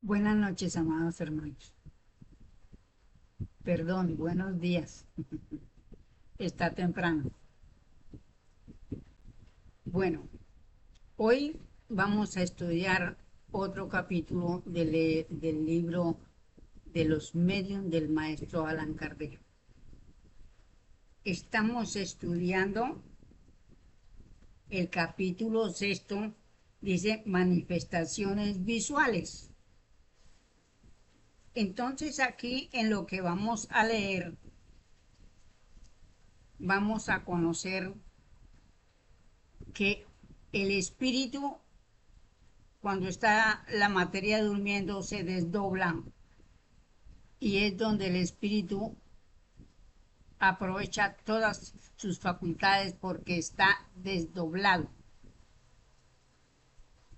Buenas noches, amados hermanos. Perdón, buenos días. Está temprano. Bueno, hoy vamos a estudiar otro capítulo del libro de los medios del maestro Allan Kardec. Estamos estudiando el capítulo sexto, dice manifestaciones visuales. Entonces aquí en lo que vamos a leer, vamos a conocer que el espíritu, cuando está la materia durmiendo, se desdobla y es donde el espíritu aprovecha todas sus facultades porque está desdoblado,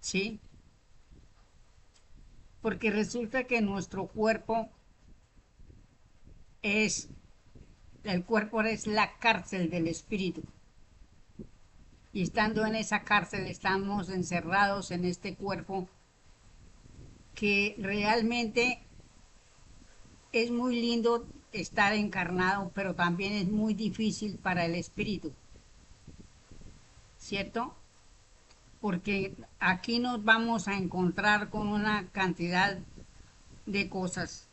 ¿sí? Porque resulta que nuestro cuerpo es, el cuerpo es la cárcel del espíritu. Y estando en esa cárcel estamos encerrados en este cuerpo que realmente es muy lindo estar encarnado, pero también es muy difícil para el espíritu, ¿cierto? Porque aquí nos vamos a encontrar con una cantidad de cosas,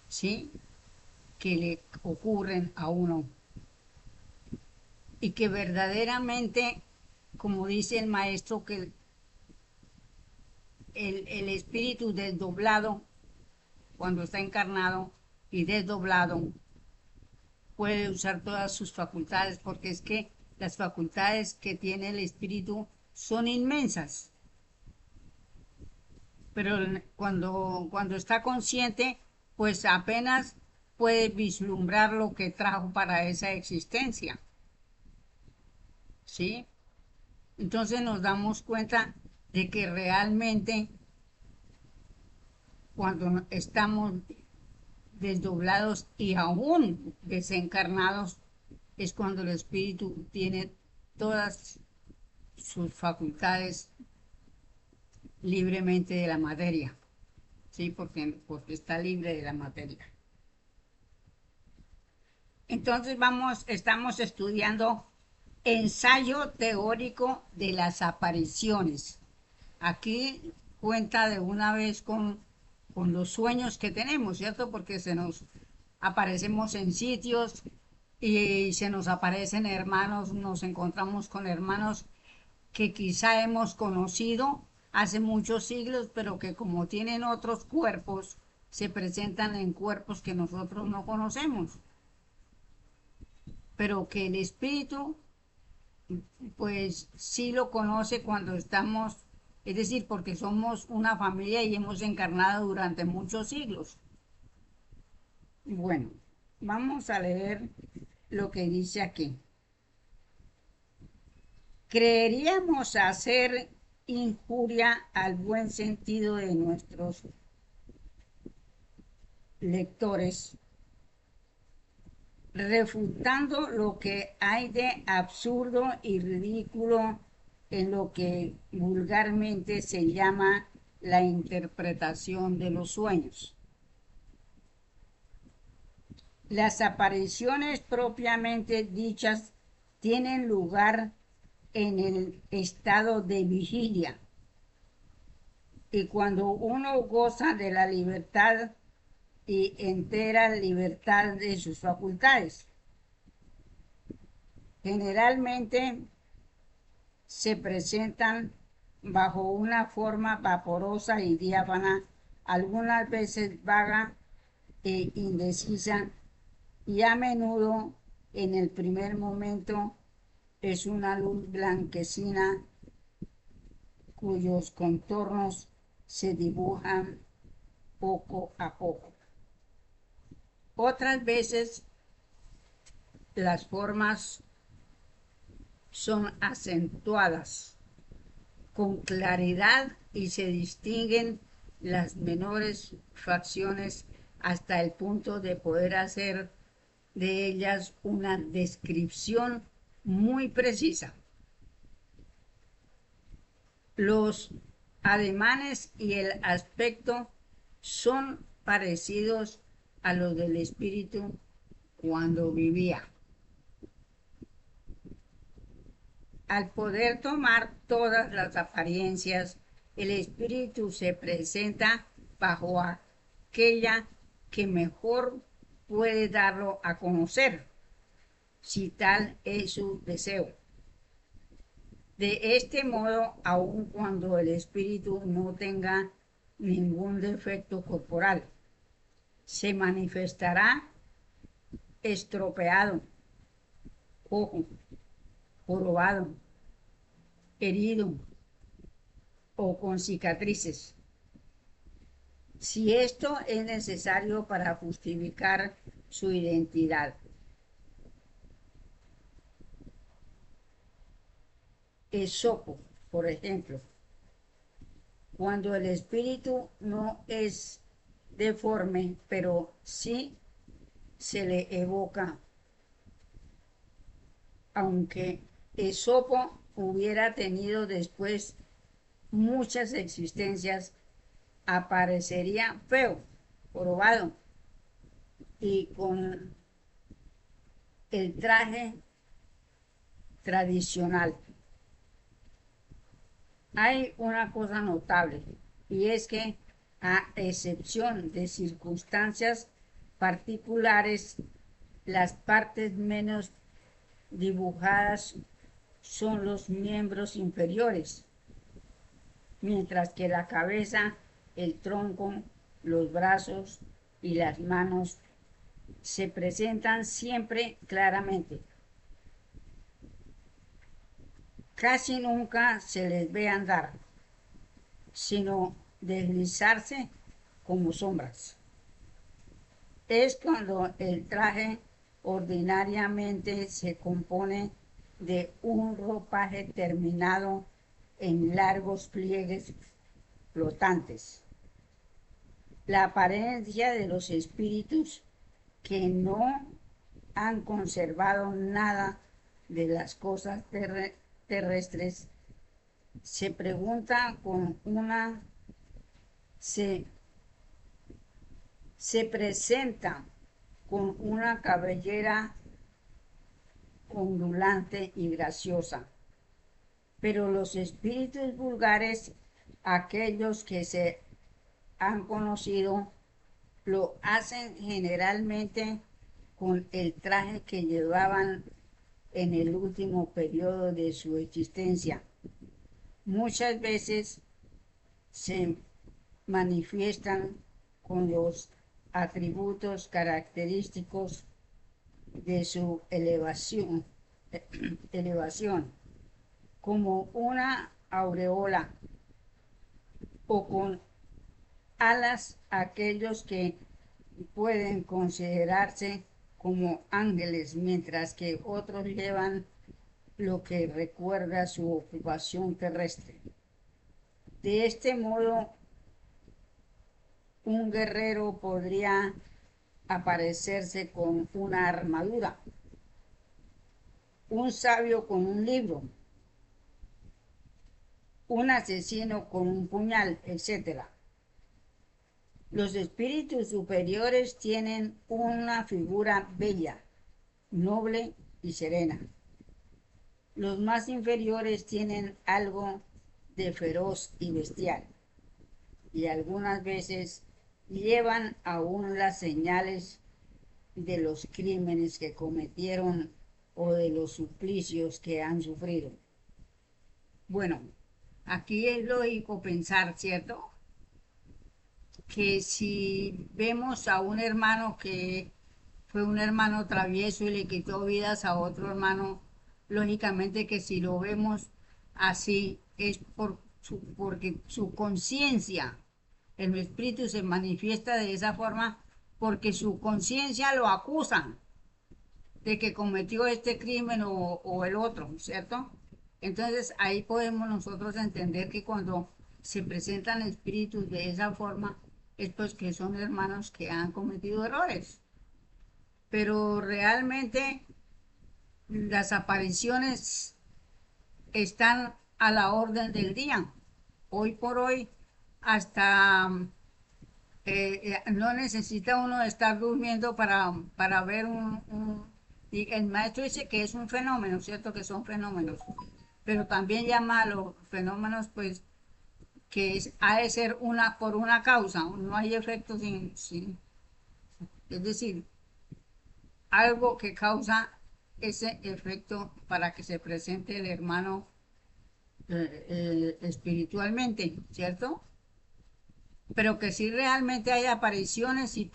¿sí? Que le ocurren a uno y que verdaderamente, como dice el maestro, que el espíritu desdoblado, cuando está encarnado y desdoblado, puede usar todas sus facultades, porque es que las facultades que tiene el espíritu son inmensas, pero cuando está consciente, pues apenas puede vislumbrar lo que trajo para esa existencia, ¿sí? Entonces nos damos cuenta de que realmente cuando estamos desdoblados y aún desencarnados, es cuando el espíritu tiene todas sus facultades libremente de la materia, ¿sí? Porque está libre de la materia. Entonces estamos estudiando ensayo teórico de las apariciones. Aquí cuenta de una vez con los sueños que tenemos, ¿cierto? Porque se nos aparecemos en sitios y se nos aparecen hermanos, nos encontramos con hermanos que quizá hemos conocido hace muchos siglos, pero que como tienen otros cuerpos, se presentan en cuerpos que nosotros no conocemos, pero que el espíritu pues sí lo conoce cuando estamos, es decir, porque somos una familia y hemos encarnado durante muchos siglos. Bueno, vamos a leer lo que dice aquí. Creeríamos hacer injuria al buen sentido de nuestros lectores, refutando lo que hay de absurdo y ridículo en lo que vulgarmente se llama la interpretación de los sueños. Las apariciones propiamente dichas tienen lugar en el estado de vigilia y cuando uno goza de la libertad y entera libertad de sus facultades. Generalmente se presentan bajo una forma vaporosa y diáfana, algunas veces vaga e indecisa, y a menudo en el primer momento es una luz blanquecina cuyos contornos se dibujan poco a poco. Otras veces las formas son acentuadas con claridad y se distinguen las menores facciones hasta el punto de poder hacer de ellas una descripción muy precisa. Los ademanes y el aspecto son parecidos a los del espíritu cuando vivía. Al poder tomar todas las apariencias, el espíritu se presenta bajo aquella que mejor puede darlo a conocer, si tal es su deseo. De este modo, aun cuando el espíritu no tenga ningún defecto corporal, se manifestará estropeado, cojo, jorobado, herido o con cicatrices. Si esto es necesario para justificar su identidad. Esopo, por ejemplo, cuando el espíritu no es deforme, pero sí se le evoca, aunque Esopo hubiera tenido después muchas existencias, aparecería feo, jorobado y con el traje tradicional. Hay una cosa notable, y es que, a excepción de circunstancias particulares, las partes menos dibujadas son los miembros inferiores, mientras que la cabeza, el tronco, los brazos y las manos se presentan siempre claramente. Casi nunca se les ve andar, sino deslizarse como sombras. Es cuando el traje ordinariamente se compone de un ropaje terminado en largos pliegues flotantes. La apariencia de los espíritus que no han conservado nada de las cosas terrestres se pregunta con una se presenta con una cabellera ondulante y graciosa, pero los espíritus vulgares, aquellos que se han conocido, lo hacen generalmente con el traje que llevaban en el último periodo de su existencia. Muchas veces se manifiestan con los atributos característicos de su elevación, como una aureola, o con alas aquellos que pueden considerarse como ángeles, mientras que otros llevan lo que recuerda su ocupación terrestre. De este modo, un guerrero podría aparecerse con una armadura, un sabio con un libro, un asesino con un puñal, etc. Los espíritus superiores tienen una figura bella, noble y serena. Los más inferiores tienen algo de feroz y bestial, y algunas veces llevan aún las señales de los crímenes que cometieron o de los suplicios que han sufrido. Bueno, aquí es lógico pensar, ¿cierto?, que si vemos a un hermano que fue un hermano travieso y le quitó vidas a otro hermano, lógicamente que si lo vemos así es porque su conciencia, el espíritu se manifiesta de esa forma porque su conciencia lo acusa de que cometió este crimen o el otro, ¿cierto? Entonces ahí podemos nosotros entender que cuando se presentan espíritus de esa forma es pues que son hermanos que han cometido errores. Pero realmente las apariciones están a la orden del día. hoy por hoy hasta no necesita uno estar durmiendo para ver y el maestro dice que es un fenómeno, ¿cierto? Que son fenómenos, pero también llama a los fenómenos, pues, ha de ser por una causa, no hay efecto es decir, algo que causa ese efecto para que se presente el hermano espiritualmente, ¿cierto? Pero que sí realmente hay apariciones y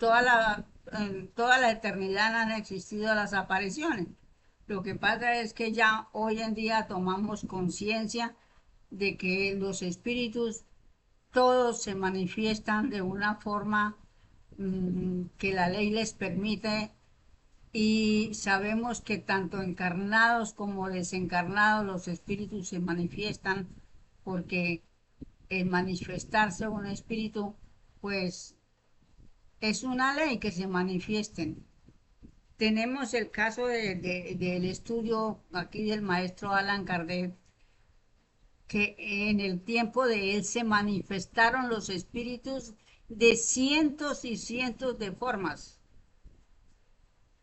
en toda la eternidad han existido las apariciones. Lo que pasa es que ya hoy en día tomamos conciencia de que los espíritus todos se manifiestan de una forma que la ley les permite y sabemos que tanto encarnados como desencarnados los espíritus se manifiestan porque el manifestarse un espíritu pues es una ley que se manifiesten. Tenemos el caso del estudio aquí del maestro Alan Kardec, que en el tiempo de él se manifestaron los espíritus de cientos y cientos de formas,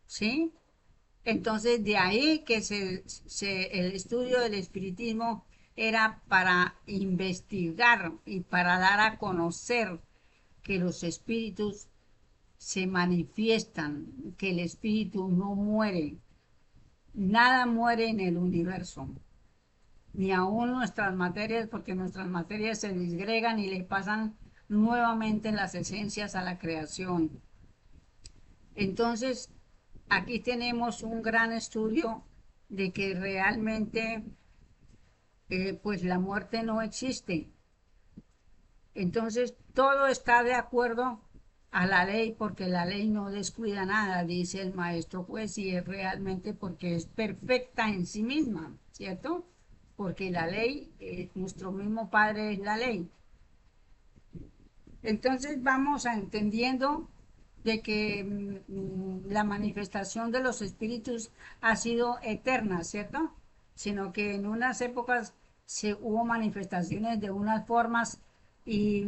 ¿sí? Entonces, de ahí que el estudio del espiritismo era para investigar y para dar a conocer que los espíritus se manifiestan, que el espíritu no muere. Nada muere en el universo, ni aún nuestras materias, porque nuestras materias se disgregan y le pasan nuevamente las esencias a la creación. Entonces, aquí tenemos un gran estudio de que realmente pues la muerte no existe. Entonces, todo está de acuerdo a la ley porque la ley no descuida nada, dice el maestro juez, y es realmente porque es perfecta en sí misma, ¿cierto? Porque la ley, nuestro mismo Padre es la ley. Entonces vamos a entendiendo de que la manifestación de los espíritus ha sido eterna, ¿cierto? Sino que en unas épocas hubo manifestaciones de unas formas y,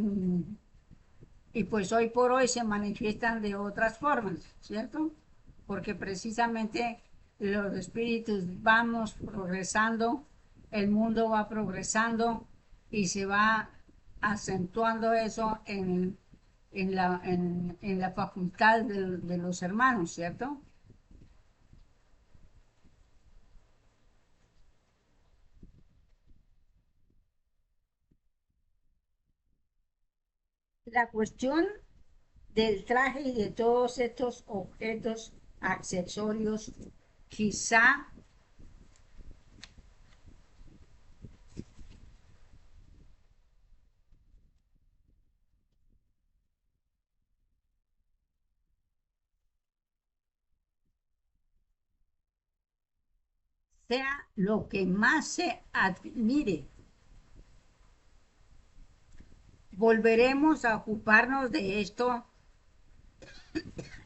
y pues hoy por hoy se manifiestan de otras formas, ¿cierto? Porque precisamente los espíritus vamos progresando, el mundo va progresando y se va acentuando eso en la facultad de los hermanos, ¿cierto? La cuestión del traje y de todos estos objetos accesorios quizá sea lo que más se admire. Volveremos a ocuparnos de esto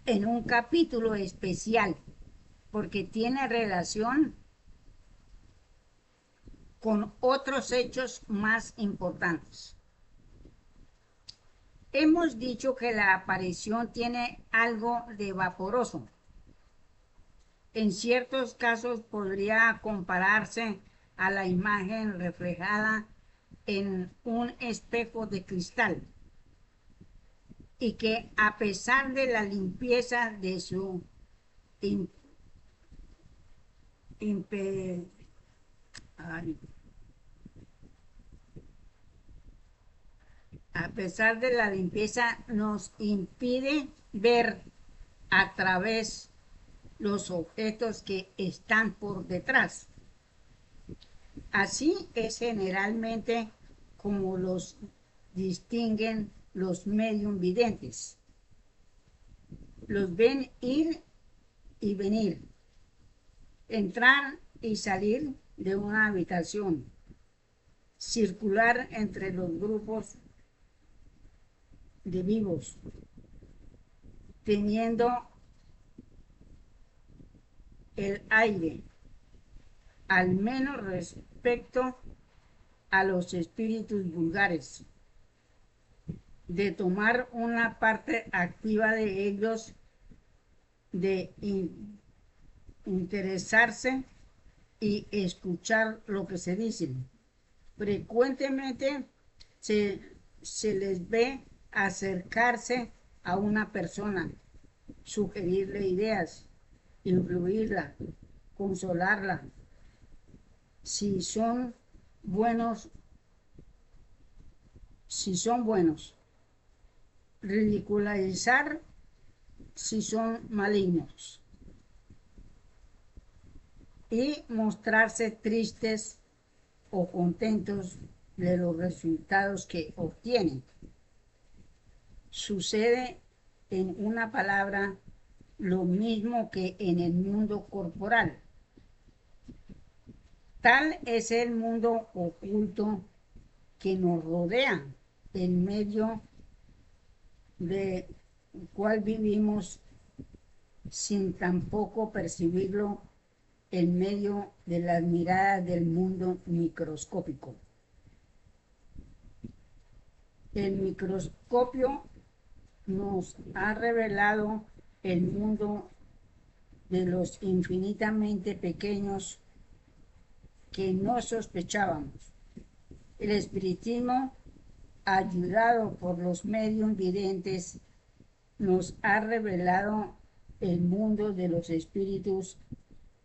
en un capítulo especial, porque tiene relación con otros hechos más importantes. Hemos dicho que la aparición tiene algo de vaporoso. En ciertos casos podría compararse a la imagen reflejada en un espejo de cristal y que a pesar de la limpieza de su im- impe- ay, a pesar de la limpieza nos impide ver a través los objetos que están por detrás. Así es generalmente como los distinguen los medium videntes. Los ven ir y venir, entrar y salir de una habitación, circular entre los grupos de vivos, teniendo el aire, al menos respecto a los espíritus vulgares, de tomar una parte activa de ellos, de interesarse y escuchar lo que se dicen. Frecuentemente se, se les ve acercarse a una persona, sugerirle ideas, influirla, consolarla. Si son buenos, si son buenos, ridiculizar si son malignos y mostrarse tristes o contentos de los resultados que obtienen. Sucede, en una palabra, lo mismo que en el mundo corporal. Tal es el mundo oculto que nos rodea, en medio del cual vivimos sin tampoco percibirlo, en medio de las miradas del mundo microscópico. El microscopio nos ha revelado el mundo de los infinitamente pequeños que no sospechábamos. El espiritismo, ayudado por los medios videntes, nos ha revelado el mundo de los espíritus,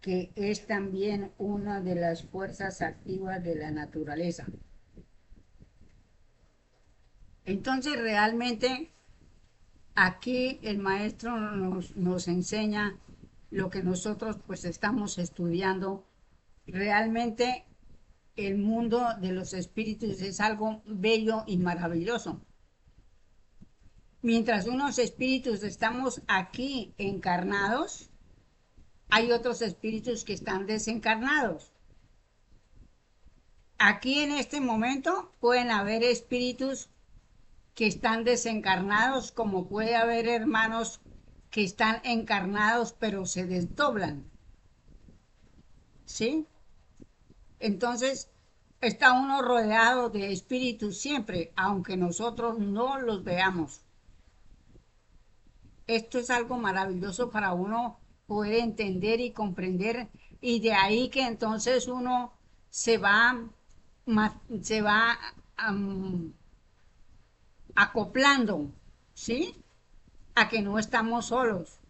que es también una de las fuerzas activas de la naturaleza. Entonces, realmente, aquí el maestro nos enseña lo que nosotros pues estamos estudiando. Realmente el mundo de los espíritus es algo bello y maravilloso. Mientras unos espíritus estamos aquí encarnados, hay otros espíritus que están desencarnados. Aquí en este momento pueden haber espíritus que están desencarnados, como puede haber hermanos que están encarnados pero se desdoblan. ¿Sí? Entonces, está uno rodeado de espíritus siempre, aunque nosotros no los veamos. Esto es algo maravilloso para uno poder entender y comprender, y de ahí que entonces uno se va, se va acoplando, ¿sí? A que no estamos solos,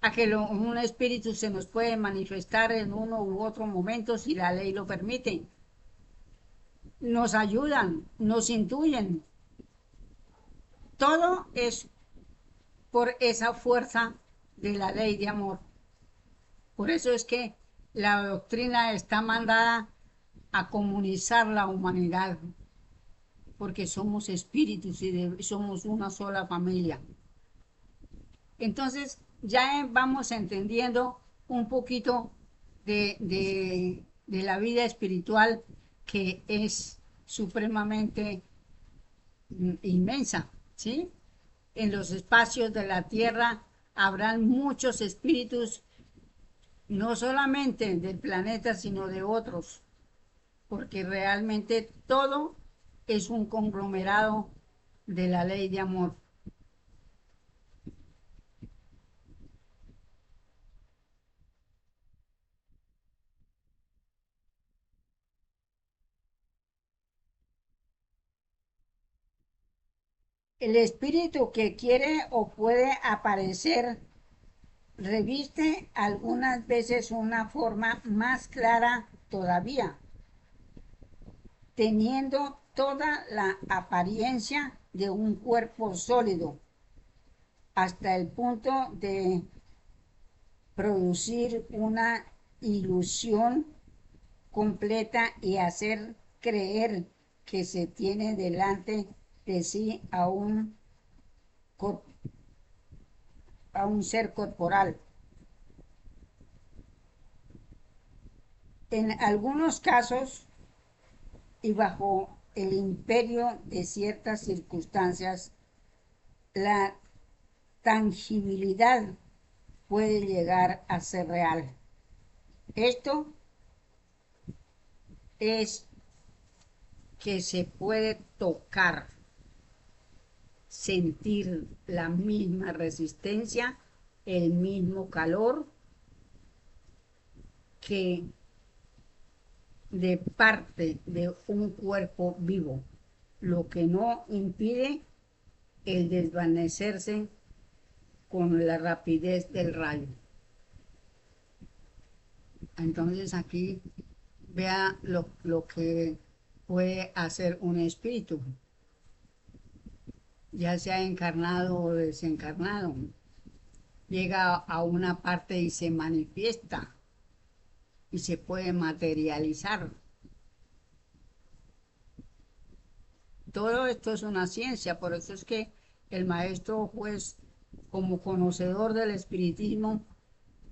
a que un espíritu se nos puede manifestar en uno u otro momento si la ley lo permite. Nos ayudan, nos intuyen. Todo es por esa fuerza de la ley de amor. Por eso es que la doctrina está mandada a comunizar la humanidad, porque somos espíritus y somos una sola familia. Entonces ya vamos entendiendo un poquito de la vida espiritual, que es supremamente inmensa, ¿sí? En los espacios de la tierra habrán muchos espíritus, no solamente del planeta, sino de otros, porque realmente todo es un conglomerado de la ley de amor. El espíritu que quiere o puede aparecer reviste algunas veces una forma más clara todavía, teniendo toda la apariencia de un cuerpo sólido, hasta el punto de producir una ilusión completa y hacer creer que se tiene delante de sí a un ser corporal. En algunos casos, y bajo el imperio de ciertas circunstancias, la tangibilidad puede llegar a ser real. Esto es que se puede tocar, sentir la misma resistencia, el mismo calor que de parte de un cuerpo vivo, lo que no impide el desvanecerse con la rapidez del rayo. Entonces aquí vea lo que puede hacer un espíritu, ya sea encarnado o desencarnado. Llega a una parte y se manifiesta y se puede materializar. Todo esto es una ciencia, por eso es que el maestro, pues, como conocedor del espiritismo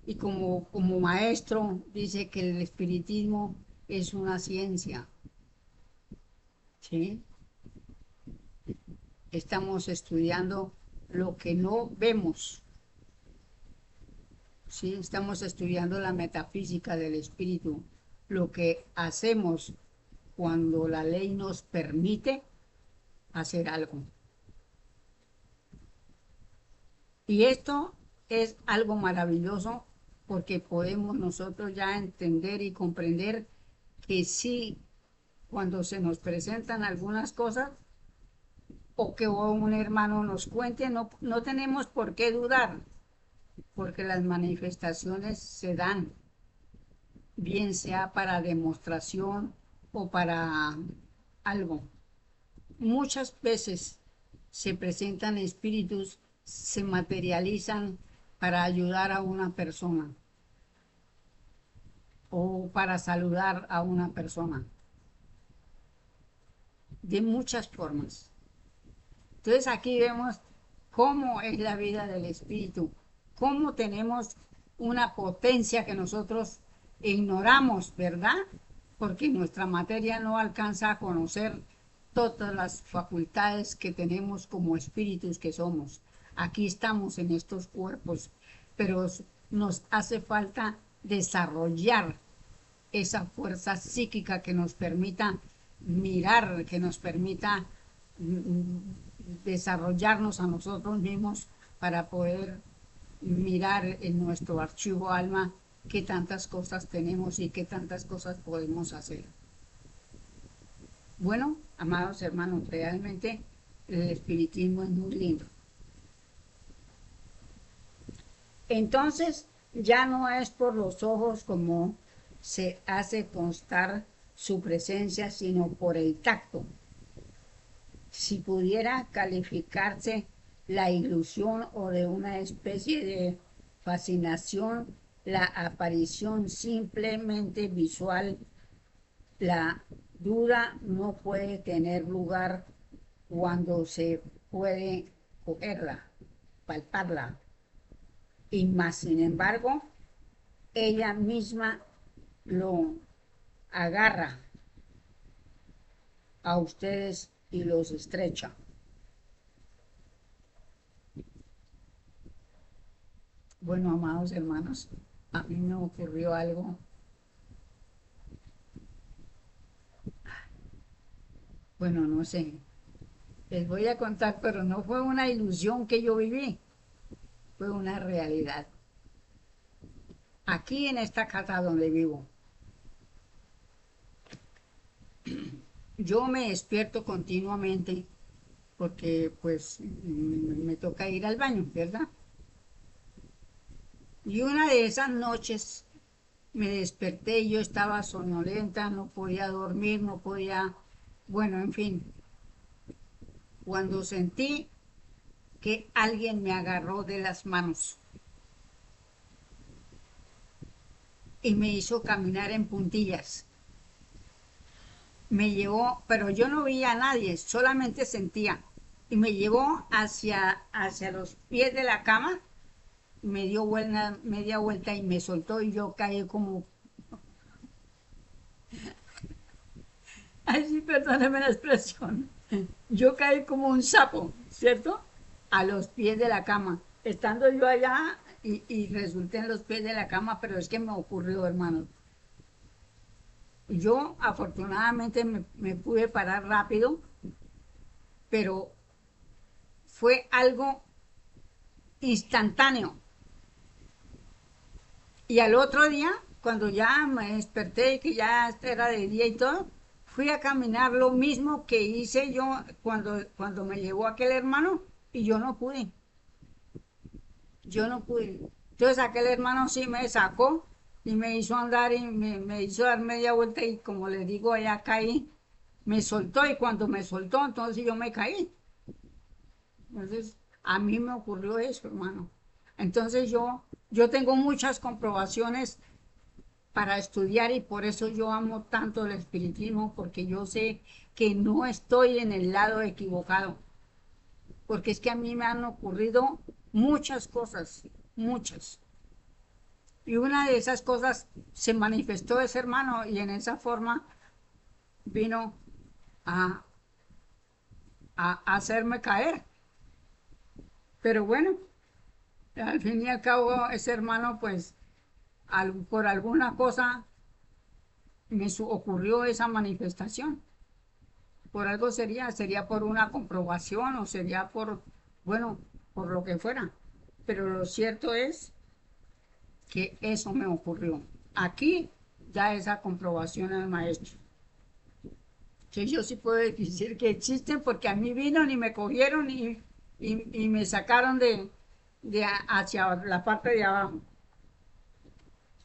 y como maestro, dice que el espiritismo es una ciencia. ¿Sí? Estamos estudiando lo que no vemos. ¿Sí? Estamos estudiando la metafísica del espíritu, lo que hacemos cuando la ley nos permite hacer algo. Y esto es algo maravilloso porque podemos nosotros ya entender y comprender que sí, cuando se nos presentan algunas cosas o que un hermano nos cuente, no tenemos por qué dudar, porque las manifestaciones se dan, bien sea para demostración o para algo. Muchas veces se presentan espíritus, se materializan para ayudar a una persona o para saludar a una persona, de muchas formas. Entonces aquí vemos cómo es la vida del espíritu, cómo tenemos una potencia que nosotros ignoramos, ¿verdad? Porque nuestra materia no alcanza a conocer todas las facultades que tenemos como espíritus que somos. Aquí estamos en estos cuerpos, pero nos hace falta desarrollar esa fuerza psíquica que nos permita mirar, que nos permita desarrollarnos a nosotros mismos para poder mirar en nuestro archivo alma qué tantas cosas tenemos y qué tantas cosas podemos hacer. Bueno, amados hermanos, realmente el espiritismo es muy lindo. Entonces, ya no es por los ojos como se hace constar su presencia, sino por el tacto. Si pudiera calificarse la ilusión o de una especie de fascinación, la aparición simplemente visual, la duda no puede tener lugar cuando se puede cogerla, palparla. Y más, sin embargo, ella misma lo agarra a ustedes y los estrecha. Bueno, amados hermanos, a mí me ocurrió algo. Bueno, no sé, les voy a contar, pero no fue una ilusión que yo viví, fue una realidad. Aquí en esta casa donde vivo, yo me despierto continuamente porque pues me toca ir al baño, ¿verdad? Y una de esas noches me desperté y yo estaba sonolenta, no podía dormir, no podía, bueno, en fin, cuando sentí que alguien me agarró de las manos y me hizo caminar en puntillas. Me llevó, pero yo no veía a nadie, solamente sentía. Y me llevó hacia los pies de la cama, me dio media vuelta y me soltó y yo caí como... Ay, sí, perdóneme la expresión. Yo caí como un sapo, ¿cierto? A los pies de la cama. Estando yo allá y resulté en los pies de la cama, pero es que me ocurrió, hermano. Yo afortunadamente me pude parar rápido, pero fue algo instantáneo. Y al otro día, cuando ya me desperté y que ya era de día y todo, fui a caminar lo mismo que hice yo cuando me llevó aquel hermano y yo no pude. Entonces aquel hermano sí me sacó y me hizo andar y me hizo dar media vuelta y como le digo, allá caí, me soltó y cuando me soltó, entonces yo me caí. Entonces a mí me ocurrió eso, hermano. Entonces yo tengo muchas comprobaciones para estudiar y por eso yo amo tanto el espiritismo, porque yo sé que no estoy en el lado equivocado, porque es que a mí me han ocurrido muchas cosas, muchas. Y una de esas cosas se manifestó ese hermano y en esa forma vino a, a hacerme caer. Pero bueno, al fin y al cabo ese hermano pues por alguna cosa ocurrió esa manifestación. Por algo sería por una comprobación o sería bueno, por lo que fuera. Pero lo cierto es que eso me ocurrió. Aquí ya esa comprobación al maestro. Que yo sí puedo decir que existen porque a mí vino y me cogieron y me sacaron hacia la parte de abajo.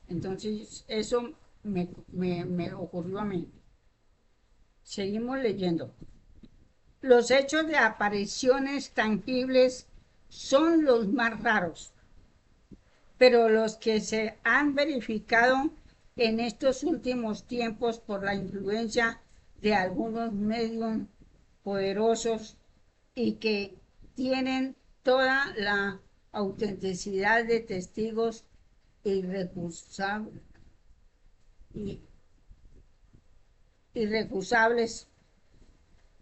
Entonces eso me ocurrió a mí. Seguimos leyendo. Los hechos de apariciones tangibles son los más raros, pero los que se han verificado en estos últimos tiempos por la influencia de algunos medios poderosos y que tienen toda la autenticidad de testigos irrecusables, irrecusables,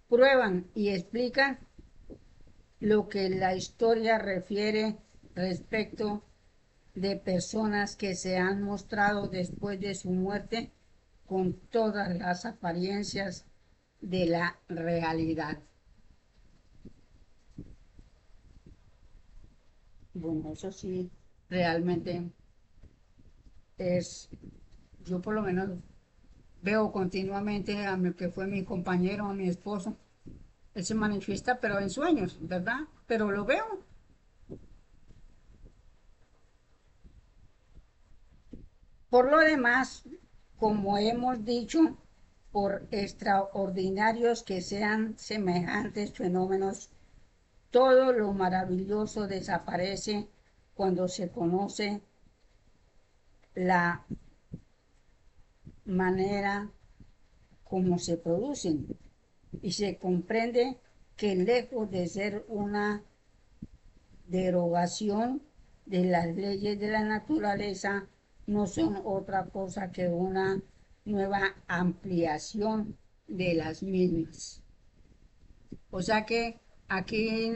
prueban y explican lo que la historia refiere respecto de personas que se han mostrado después de su muerte con todas las apariencias de la realidad. Bueno, eso sí, realmente es, yo por lo menos veo continuamente a mi que fue mi compañero, a mi esposo, él se manifiesta pero en sueños, ¿verdad? Pero lo veo. Por lo demás, como hemos dicho, por extraordinarios que sean semejantes fenómenos, todo lo maravilloso desaparece cuando se conoce la manera como se producen y se comprende que lejos de ser una derogación de las leyes de la naturaleza, no son otra cosa que una nueva ampliación de las mismas. O sea que aquí,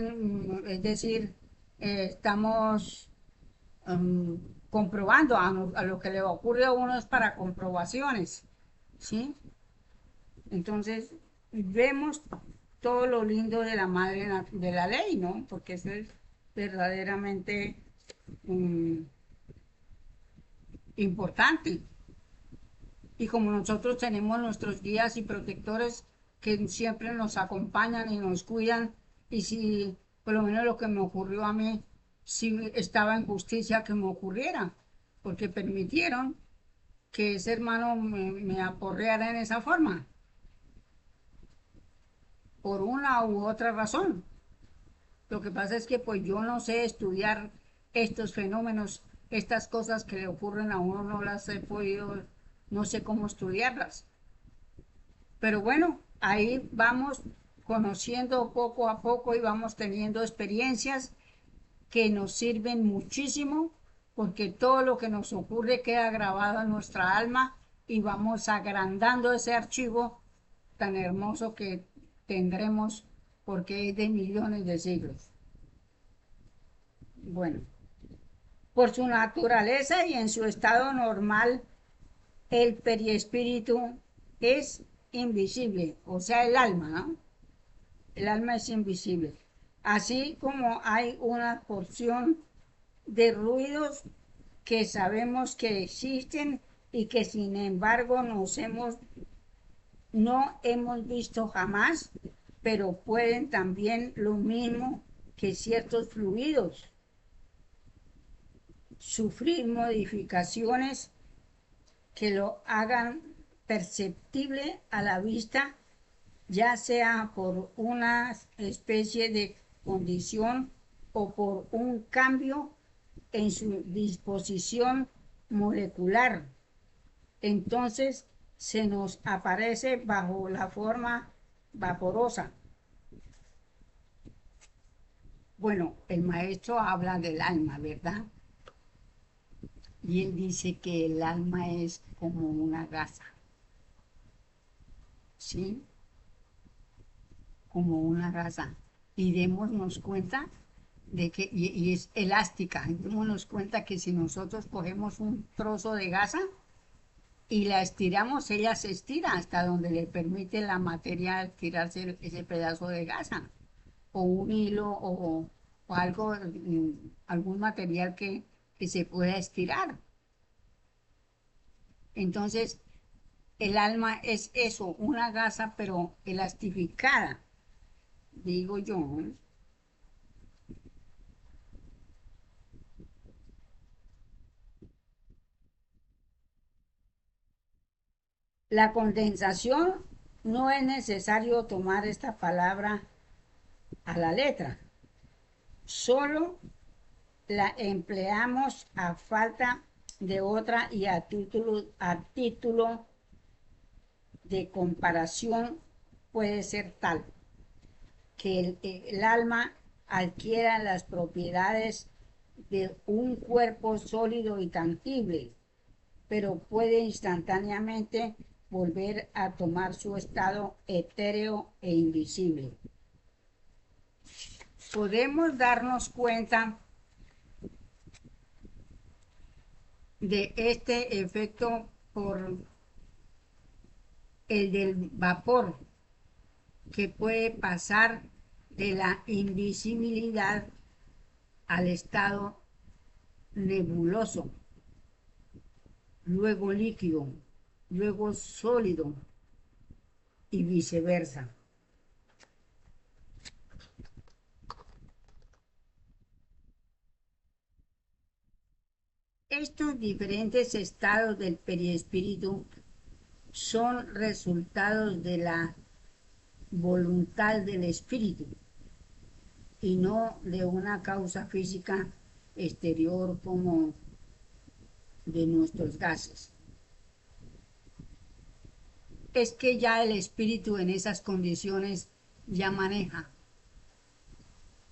es decir, estamos um, comprobando a lo que le ocurre a uno es para comprobaciones, ¿sí? Entonces, vemos todo lo lindo de la madre de la ley, ¿no? Porque eso es verdaderamente um, importante. Y como nosotros tenemos nuestros guías y protectores que siempre nos acompañan y nos cuidan, y si por lo menos lo que me ocurrió a mí, si estaba en justicia que me ocurriera, porque permitieron que ese hermano me aporreara en esa forma, por una u otra razón. Lo que pasa es que pues yo no sé estudiar estos fenómenos, estas cosas que le ocurren a uno, no las he podido, no sé cómo estudiarlas. Pero bueno, ahí vamos conociendo poco a poco y vamos teniendo experiencias que nos sirven muchísimo porque todo lo que nos ocurre queda grabado en nuestra alma y vamos agrandando ese archivo tan hermoso que tendremos porque es de millones de siglos. Bueno, por su naturaleza y en su estado normal, el periespíritu es invisible, o sea, el alma, ¿no? El alma es invisible. Así como hay una porción de ruidos que sabemos que existen y que sin embargo no hemos visto jamás, pero pueden también lo mismo que ciertos fluidos sufrir modificaciones que lo hagan perceptible a la vista, ya sea por una especie de condición o por un cambio en su disposición molecular. Entonces se nos aparece bajo la forma vaporosa. Bueno, el maestro habla del alma, ¿verdad? Y él dice que el alma es como una gasa, ¿sí? Como una gasa. Y démonos cuenta de que, y es elástica, démonos cuenta que si nosotros cogemos un trozo de gasa y la estiramos, ella se estira hasta donde le permite la materia estirarse ese pedazo de gasa, o un hilo, o algo, algún material que se pueda estirar. Entonces, el alma es eso, una gasa, pero elastificada, digo yo, ¿eh? La condensación no es necesario tomar esta palabra a la letra, solo la empleamos a falta de otra y a título de comparación puede ser tal que el alma adquiera las propiedades de un cuerpo sólido y tangible, pero puede instantáneamente volver a tomar su estado etéreo e invisible. Podemos darnos cuenta de este efecto por el del vapor, que puede pasar de la invisibilidad al estado nebuloso, luego líquido, luego sólido y viceversa. Estos diferentes estados del perispíritu son resultados de la voluntad del espíritu y no de una causa física exterior como de nuestros gases. Es que ya el espíritu en esas condiciones ya maneja,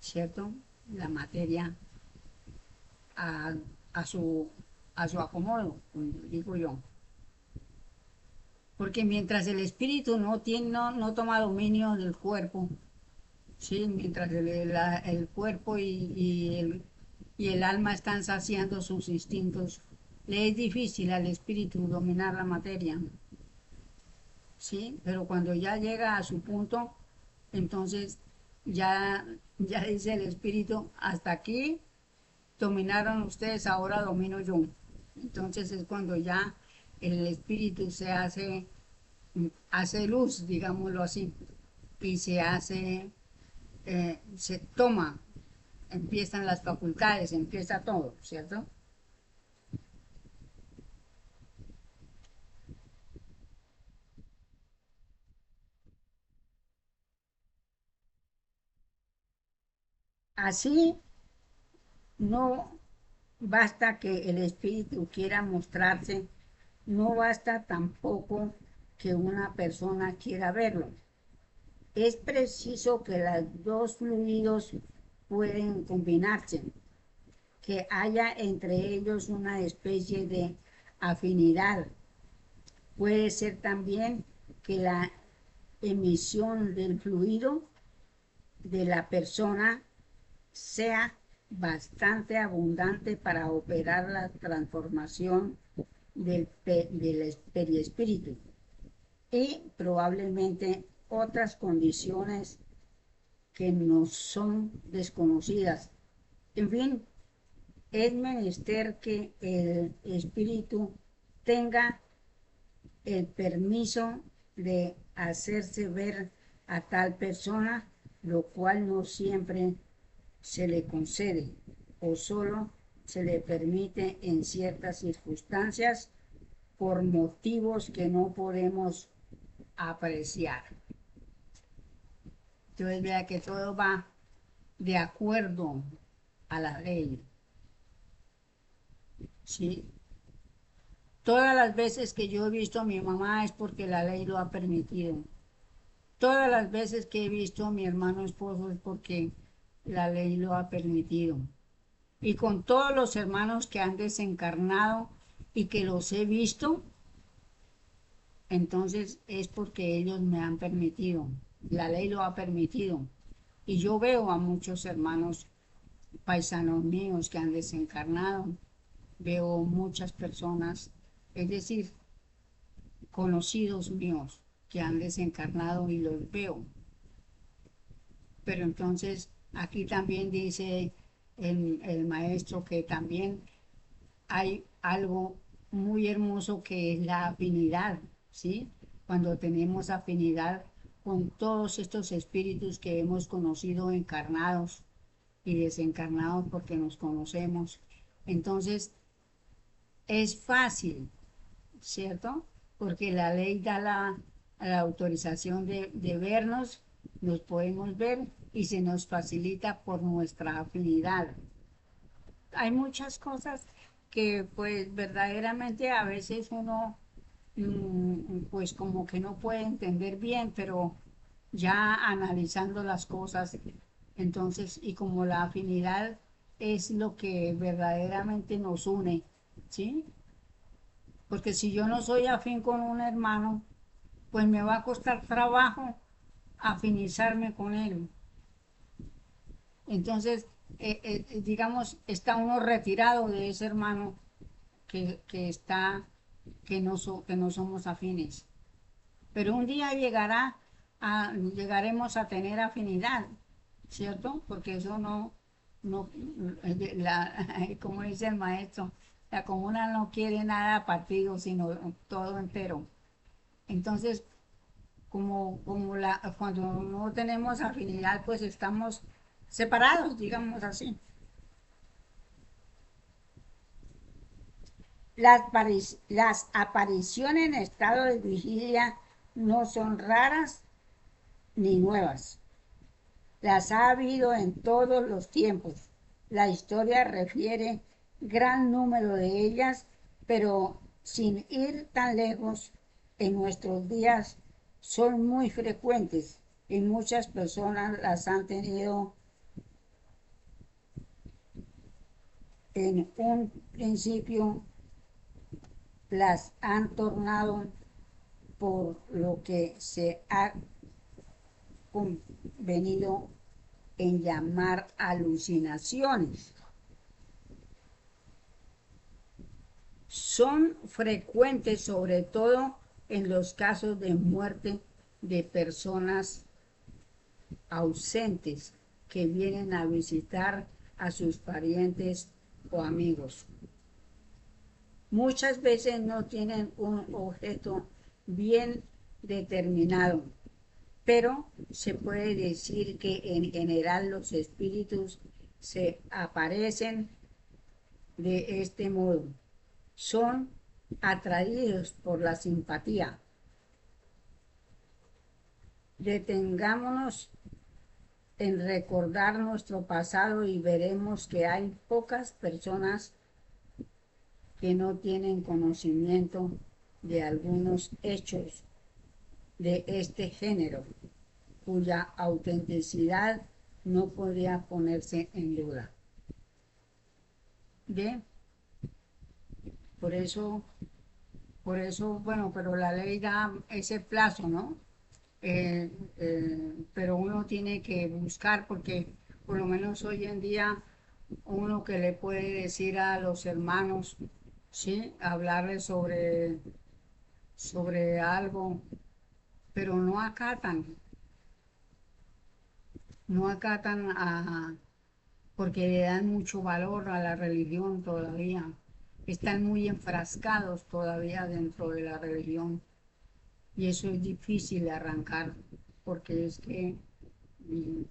¿cierto? La materia a, a su, a su acomodo, digo yo. Porque mientras el espíritu no toma dominio del cuerpo, ¿sí? Mientras el cuerpo y el alma están saciando sus instintos, le es difícil al espíritu dominar la materia, ¿sí? Pero cuando ya llega a su punto, entonces ya dice el espíritu, hasta aquí dominaron ustedes, ahora domino yo. Entonces es cuando ya el espíritu hace luz, digámoslo así, y se toma, empiezan las facultades, empieza todo, ¿cierto? Así no basta que el espíritu quiera mostrarse, no basta tampoco que una persona quiera verlo. Es preciso que los dos fluidos pueden combinarse, que haya entre ellos una especie de afinidad. Puede ser también que la emisión del fluido de la persona sea bastante abundante para operar la transformación del perispíritu. y probablemente otras condiciones que nos son desconocidas. En fin, es menester que el espíritu tenga el permiso de hacerse ver a tal persona, lo cual no siempre se le concede o solo se le permite en ciertas circunstancias por motivos que no podemos apreciar. Entonces vea que todo va de acuerdo a la ley, ¿sí? Todas las veces que yo he visto a mi mamá es porque la ley lo ha permitido. Todas las veces que he visto a mi hermano esposo es porque la ley lo ha permitido. Y con todos los hermanos que han desencarnado y que los he visto, entonces es porque ellos me han permitido. La ley lo ha permitido. Y yo veo a muchos hermanos paisanos míos que han desencarnado. Veo muchas personas, es decir, conocidos míos que han desencarnado y los veo. Pero entonces aquí también dice el maestro que también hay algo muy hermoso que es la afinidad, ¿sí? Cuando tenemos afinidad con todos estos espíritus que hemos conocido encarnados y desencarnados porque nos conocemos. Entonces es fácil, ¿cierto? Porque la ley da la autorización de vernos, nos podemos ver y se nos facilita por nuestra afinidad. Hay muchas cosas que pues verdaderamente a veces uno pues como que no puede entender bien, pero ya analizando las cosas, entonces, y como la afinidad es lo que verdaderamente nos une, ¿sí? Porque si yo no soy afín con un hermano, pues me va a costar trabajo afinizarme con él. Entonces, digamos, está uno retirado de ese hermano que está, que no somos afines. Pero un día llegaremos a tener afinidad, ¿cierto? Porque eso no, como dice el maestro, la comuna no quiere nada partido, sino todo entero. Entonces, cuando no tenemos afinidad, pues estamos separados, digamos así. Las apariciones en estado de vigilia no son raras ni nuevas. Las ha habido en todos los tiempos. La historia refiere gran número de ellas, pero sin ir tan lejos, en nuestros días son muy frecuentes y muchas personas las han tenido en un principio, las han tornado por lo que se ha convenido en llamar alucinaciones. Son frecuentes sobre todo en los casos de muerte de personas ausentes que vienen a visitar a sus parientes o amigos. Muchas veces no tienen un objeto bien determinado, pero se puede decir que en general los espíritus se aparecen de este modo. Son atraídos por la simpatía. Detengámonos en recordar nuestro pasado y veremos que hay pocas personas que no tienen conocimiento de algunos hechos de este género, cuya autenticidad no podría ponerse en duda. Bien, por eso, bueno, pero la ley da ese plazo, ¿no? Pero uno tiene que buscar porque por lo menos hoy en día uno que le puede decir a los hermanos, ¿sí? Hablarles sobre algo, pero no acatan porque le dan mucho valor a la religión todavía. Están muy enfrascados todavía dentro de la religión y eso es difícil de arrancar porque es que mm,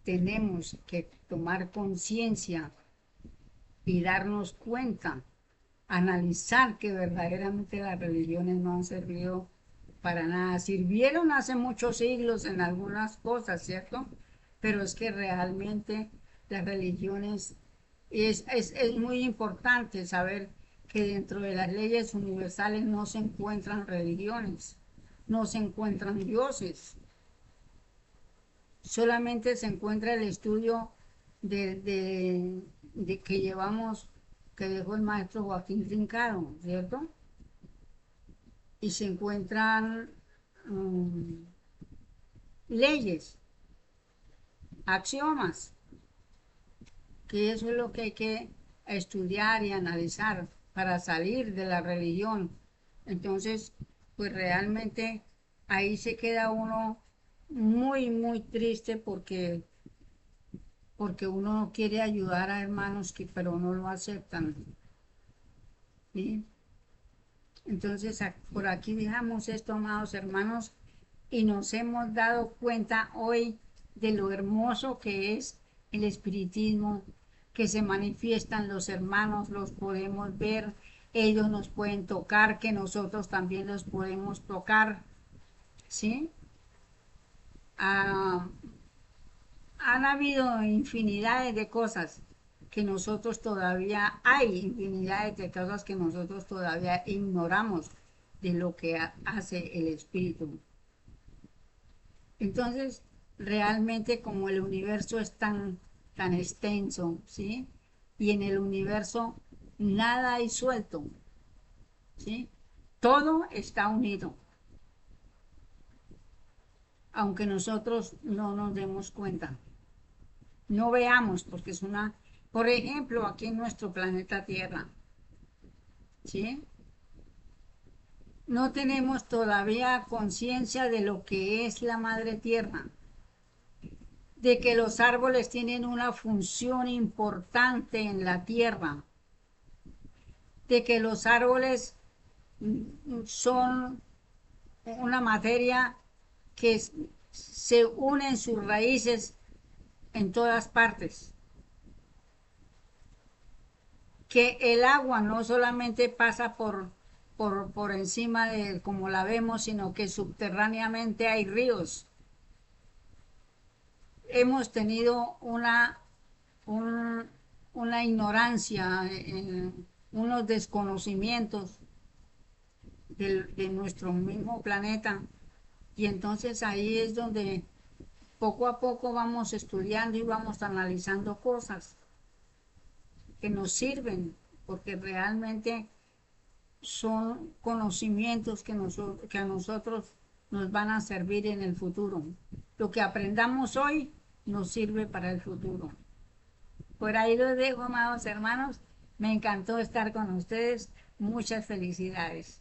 tenemos que tomar conciencia y darnos cuenta, analizar que verdaderamente las religiones no han servido para nada. Sirvieron hace muchos siglos en algunas cosas, ¿cierto? Pero es que realmente las religiones es muy importante saber que dentro de las leyes universales no se encuentran religiones, no se encuentran dioses, solamente se encuentra el estudio de que llevamos, que dejó el maestro Joaquín Trincado, ¿cierto? Y se encuentran leyes, axiomas, que eso es lo que hay que estudiar y analizar para salir de la religión. Entonces, pues realmente ahí se queda uno muy, muy triste porque uno quiere ayudar a hermanos que pero no lo aceptan. ¿Sí? Entonces, por aquí dejamos esto, amados hermanos, y nos hemos dado cuenta hoy de lo hermoso que es el espiritismo, que se manifiestan los hermanos, los podemos ver, ellos nos pueden tocar, que nosotros también los podemos tocar, ¿sí? Ah, han habido infinidades de cosas que nosotros todavía, hay infinidades de cosas que nosotros todavía ignoramos de lo que hace el espíritu. Entonces, realmente como el universo es tan extenso, ¿sí? Y en el universo nada hay suelto, ¿sí? Todo está unido, aunque nosotros no nos demos cuenta. No veamos, porque es una, por ejemplo, aquí en nuestro planeta Tierra, ¿sí? No tenemos todavía conciencia de lo que es la madre tierra, de que los árboles tienen una función importante en la tierra, de que los árboles son una materia que se une en sus raíces en todas partes, que el agua no solamente pasa por encima de como la vemos, sino que subterráneamente hay ríos. Hemos tenido un, una ignorancia, unos desconocimientos de nuestro mismo planeta y entonces ahí es donde poco a poco vamos estudiando y vamos analizando cosas que nos sirven porque realmente son conocimientos que a nosotros nos van a servir en el futuro. Lo que aprendamos hoy nos sirve para el futuro. Por ahí los dejo, amados hermanos. Me encantó estar con ustedes. Muchas felicidades.